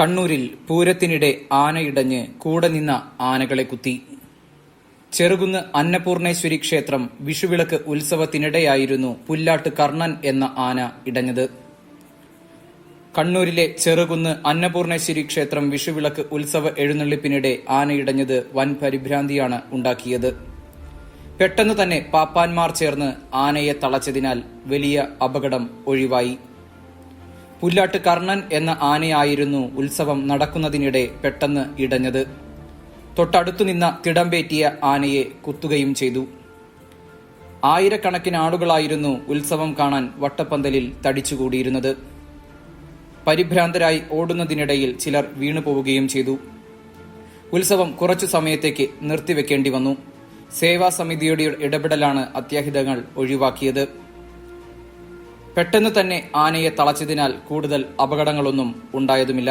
കണ്ണൂരിൽ പൂരത്തിനിടെ ആനയിടഞ്ഞ് കൂടെ നിന്ന ആനകളെ കുത്തി. ചെറുകുന്ന് അന്നപൂർണേശ്വരി ക്ഷേത്രം വിഷുവിളക്ക് ഉത്സവത്തിനിടെയായിരുന്നു പുല്ലാട്ട് കർണൻ എന്ന ആന ഇടഞ്ഞത്. കണ്ണൂരിലെ ചെറുകുന്ന് അന്നപൂർണേശ്വരി ക്ഷേത്രം വിഷുവിളക്ക് ഉത്സവ എഴുന്നള്ളിപ്പിനിടെ ആനയിടഞ്ഞത് വൻ പരിഭ്രാന്തിയാണ് ഉണ്ടാക്കിയത്. പെട്ടെന്ന് തന്നെ പാപ്പാന്മാർ ചേർന്ന് ആനയെ തളച്ചതിനാൽ വലിയ അപകടം ഒഴിവായി. പുല്ലാട്ട് കർണൻ എന്ന ആനയായിരുന്നു ഉത്സവം നടക്കുന്നതിനിടെ പെട്ടെന്ന് ഇടഞ്ഞത്. തൊട്ടടുത്തു നിന്ന തിടമ്പേറ്റിയ ആനയെ കുത്തുകയും ചെയ്തു. ആയിരക്കണക്കിന് ആളുകളായിരുന്നു ഉത്സവം കാണാൻ വട്ടപ്പന്തലിൽ തടിച്ചുകൂടിയിരുന്നത്. പരിഭ്രാന്തരായി ഓടുന്നതിനിടയിൽ ചിലർ വീണുപോവുകയും ചെയ്തു. ഉത്സവം കുറച്ചു സമയത്തേക്ക് നിർത്തിവെക്കേണ്ടി വന്നു. സേവാസമിതിയുടെ ഇടപെടലാണ് അത്യാഹിതങ്ങൾ ഒഴിവാക്കിയത്. പെട്ടെന്ന് തന്നെ ആനയെ തളച്ചതിനാൽ കൂടുതൽ അപകടങ്ങളൊന്നും ഉണ്ടായതുമില്ല.